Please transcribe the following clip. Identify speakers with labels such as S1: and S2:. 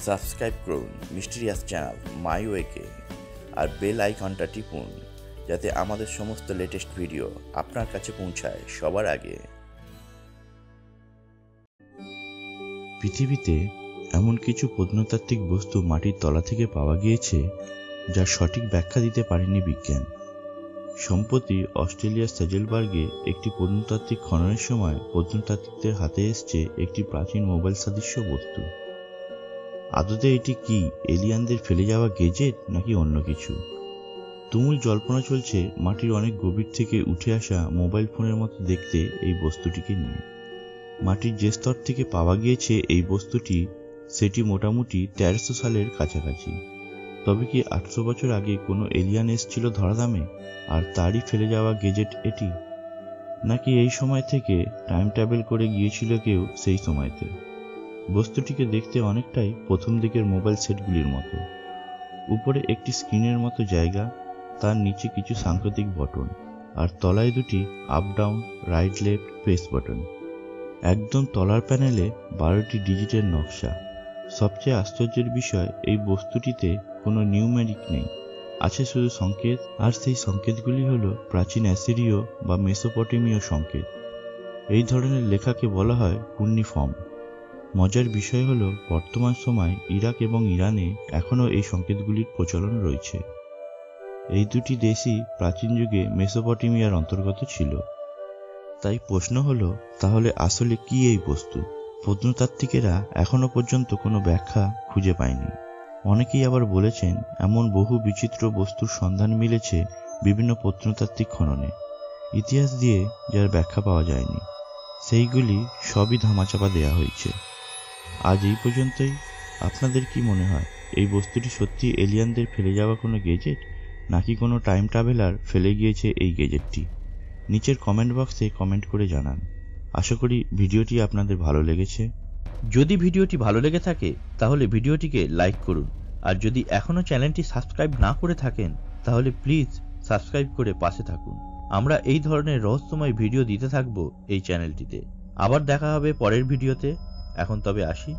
S1: Subscribe করুন mysterious channel my ওয়েকে আর বেল আইকনটা টিপুন যাতে আমাদের সমস্ত লেটেস্ট ভিডিও আপনার কাছে পৌঁছায় সবার আগে।
S2: পৃথিবীতে এমন কিছু প্রত্নতাত্ত্বিক বস্তু মাটির তলা থেকে পাওয়া গিয়েছে যার সঠিক ব্যাখ্যা দিতে পারেনি বিজ্ঞান। সম্প্রতি অস্ট্রেলিয়ার সেজেলবার্গে একটি প্রত্নতাত্ত্বিক খননের সময় প্রত্নতাত্ত্বিকদের হাতে এসছে একটি প্রাচীন মোবাইল সদৃশ্য বস্তু। আদতে এটি কি এলিয়ানদের ফেলে যাওয়া গেজেট নাকি অন্য কিছু? তুমুল জল্পনা চলছে মাটির অনেক গভীর থেকে উঠে আসা মোবাইল ফোনের মতো দেখতে এই বস্তুটিকে নিয়ে। মাটির যে স্তর থেকে পাওয়া গিয়েছে এই বস্তুটি, সেটি মোটামুটি 1300 সালের কাছাকাছি। তবে কি 800 বছর আগে কোনো এলিয়ান এসেছিল ধরাধামে আর তারই ফেলে যাওয়া গেজেট এটি? নাকি এই সময় থেকে টাইম ট্রাভেল করে গিয়েছিল কেউ সেই সময়তে? বস্তুটিকে দেখতে অনেকটাই প্রথম দিকের মোবাইল সেটগুলির মতো। উপরে একটি স্ক্রিনের মতো জায়গা, তার নিচে কিছু সাংকেতিক বটন, আর তলায় দুটি up down, right left press button. একদম তলার প্যানেলে 12টি ডিজিটের নকশা। সবচেয়ে আশ্চর্যের বিষয়, এই বস্তুটিতে কোনো নিউমেরিক নেই, আছে শুধু সংকেত, আর সেই সংকেতগুলি হলো প্রাচীন অ্যাসিরীয় বা মেসোপটেমীয় সংকেত। এই ধরনের লেখাকে বলা হয় কুন্নিফর্ম। মজার বিষয় হলো বর্তমান সময় ইরাক এবং ইরানে এখনও এই সংকেতগুলির প্রচলন রয়েছে। এই দুটি দেশই প্রাচীন যুগে মেসোপটেমিয়ার অন্তর্গত ছিল। তাই প্রশ্ন হলো, তাহলে আসলে কি এই বস্তু? প্রত্নতাত্ত্বিকেরা এখনো পর্যন্ত কোনো ব্যাখ্যা খুঁজে পায়নি। অনেকেই আবার বলেছেন এমন বহু বিচিত্র বস্তুর সন্ধান মিলেছে বিভিন্ন প্রত্নতাত্ত্বিক খননে, ইতিহাস দিয়ে যার ব্যাখ্যা পাওয়া যায়নি। সেইগুলি সবই ধামাচাপা দেয়া হয়েছে। আজ এই পর্যন্তই। আপনাদের কি মনে হয় এই বস্তুটি সত্যি এলিয়ানদের ফেলে যাওয়া কোনো গেজেট, নাকি কোনো টাইম ট্রাভেলার ফেলে গিয়েছে এই গেজেটটি? নিচের কমেন্ট বক্সে কমেন্ট করে জানান। আশা করি ভিডিওটি আপনাদের ভালো লেগেছে।
S3: যদি ভিডিওটি ভালো লেগে থাকে তাহলে ভিডিওটিকে লাইক করুন, আর যদি এখনো চ্যানেলটি সাবস্ক্রাইব না করে থাকেন তাহলে প্লিজ সাবস্ক্রাইব করে পাশে থাকুন। আমরা এই ধরনের রহস্যময় ভিডিও দিতে থাকবো এই চ্যানেলটিতে। আবার দেখা হবে পরের ভিডিওতে। এখন তবে আসি।